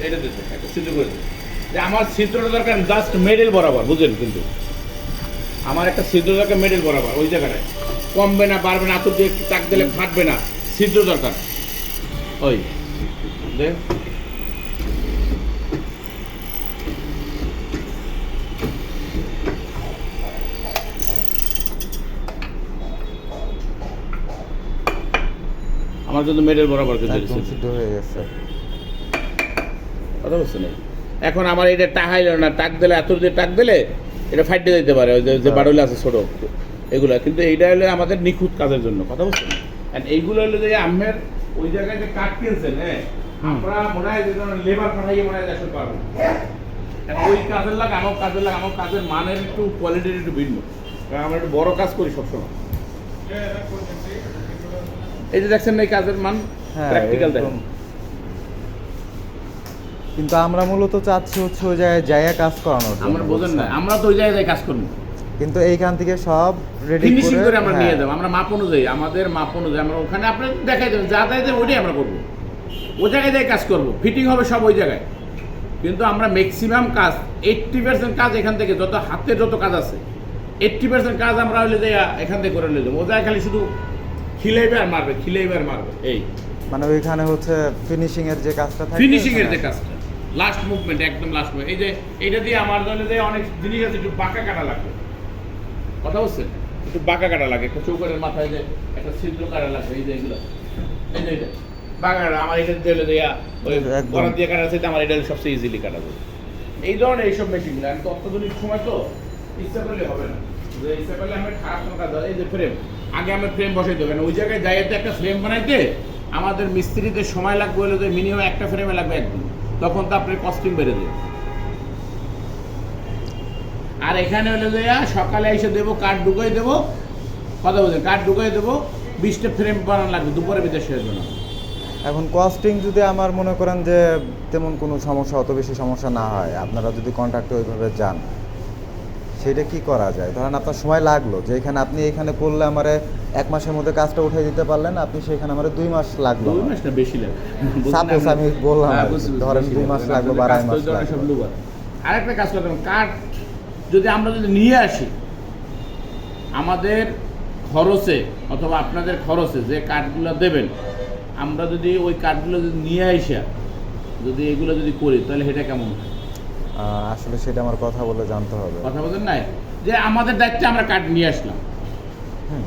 এটা দিতে একটা ছিদ্র করে দিতে, যে আমার ছিদ্রটা দরকার জাস্ট মিডল বরাবর, বুঝলেন? কিন্তু আমার একটা ছিদ্র দরকার মিডল বরাবর, ওই জায়গাটায় কমবে না বাড়বে না, আতুর দিয়ে চাক দিলে ফাটবে না, ছিদ্র দরকার। ওই দেখ আমার কিন্তু মেডেল বরাবর কিন্তু একদম সিদ্ধ হয়ে গেছে। কথা বুঝছেন? এখন আমার এটা টাহাইল না, টাক দিলে এত দিয়ে টাক দিলে এটা ফাইটে যেতে পারে, ওই যে বাড়লে আছে ছোটো এগুলো, কিন্তু এইটা হলো আমাদের নিখুঁত কাজের জন্য। কথা বুঝছেন? অ্যান্ড এইগুলো হলো যে আমের ওই জায়গায় যে কাঠ কিনছেন, হ্যাঁ আমরা মনে হয় যে লেবার পাঠাইয়ে মনে হয় আসলে পারবো, ওই কাজের লাগে আমার কাজের লাগে, আমার কাজের মানের একটু কোয়ালিটির একটু ভিন্ন, কারণ আমরা একটু বড় কাজ করি সবসময়। এই যে দেখছেন না এই কাজের মান, প্র্যাকটিক্যাল দেখুন। কিন্তু আমরা মূলত চাচ্ছি হচ্ছে ওই জায়গায় জায়গা কাজ করানোর জন্য। আমরা বোঝেন না, আমরা তো ওই জায়গায় কাজ করবো, কিন্তু এইখান থেকে সব রেডি ফিনিশিং করে আমরা নিয়ে হ্যাঁ। যাবো, আমরা মাপ অনুযায়ী, আমাদের মাপ অনুযায়ী আমরা ওখানে আপনার দেখাই দেবেন, যা দেয় ওইটাই আমরা করবো, ওই জায়গায় যাই কাজ করবো, ফিটিং হবে সব ওই জায়গায়। কিন্তু আমরা ম্যাক্সিমাম কাজ 80% কাজ এখান থেকে, যত হাতে যত কাজ আছে 80% কাজ আমরা হলে যে এখান থেকে করে নিয়ে যাবো, ও জায়গায় খালি শুধু খিলাইবে আর মারবে, খিলাইবে আর মারবে, এই মানে ওইখানে হচ্ছে ফিনিশিং এর যে কাজটা থাকে, ফিনিশিং এর যে কাজটা, লাস্ট মুভমেন্ট, একদম লাস্ট মুভমেন্ট। এই যে এইটা দিয়ে আমার জন্য যে অনেক জিনিস আছে একটু বাঁকা কাটা লাগবে, কথা বলছেন? একটু বাঁকা কাটা লাগে, একটা চৌকারের মাথায় যে একটা ছিদ্র কাটা লাগবে, এই যে এগুলো, এই যে এটা বাঁকা কাটা, আমার এটা দিলে দেয়া ওই একদম। বরাদ দিয়ে কাটা আছে, আমার এটা সবচেয়ে ইজিলি কাটা যাবে। এই ধরনের এইসব মেশিনগুলো আমি তো অত্যাধুনিক সময় তো ইচ্ছা করলে হবে না, যে ইচ্ছা করলে আমি খারাপ কোনো কাজ হয়। এই যে ফ্রেম, আগে আমি ফ্রেম বসাই দেবেন, ওই জায়গায় জায়গাতে একটা ফ্রেম বানাইতে আমাদের মিস্ত্রিদের সময় লাগবে হলো যে মিনিমাম একটা ফ্রেমে লাগবে একদিন, তখন তো আপনার কস্টিং বেড়ে যাবে। আর এখানে হলো যে সকালে এসে দেবো, কাঠ ঢুকাই দেবো, কথা বলছেন, কাঠ ঢুকাই দেবো, 20টা ফ্রেম বানানো লাগবে দুপুরে ভিতরে শেষ জন্য। এখন কস্টিং যদি আমার মনে করেন যে তেমন কোনো সমস্যা, অত বেশি সমস্যা না হয়, আপনারা যদি কন্ট্রাক্টে ওইভাবে যান, সেটা কি করা যায়? ধরেন আপনার সময় লাগলো, যে এখানে আপনি এখানে করলে আমারে 1 মাসের মধ্যে কাজটা উঠে দিতে পারলেন, আপনি সেখানে আমার 2 মাস লাগলো। 2 মাস না, বেশি লাগে। সাপোজ আমি বললাম, ধরেন 2 মাস লাগলো বা 2.5 মাস লাগলো। আরেকটা কাজ করতে হবে, কাঠ যদি আমরা যদি নিয়ে আসি, আমাদের খরচে অথবা আপনাদের খরচে যে কাঠগুলো দেবেন, আমরা যদি ওই কাঠগুলো যদি নিয়ে আসা যদি এগুলো যদি করি, তাহলে সেটা কেমন হয়? আসলে সেটা আমার কথা বলে জানতে হবে। কথা বলেন না, যে আমাদের দায়িত্বে আমরা কাঠ নিয়ে আসলাম, হুম।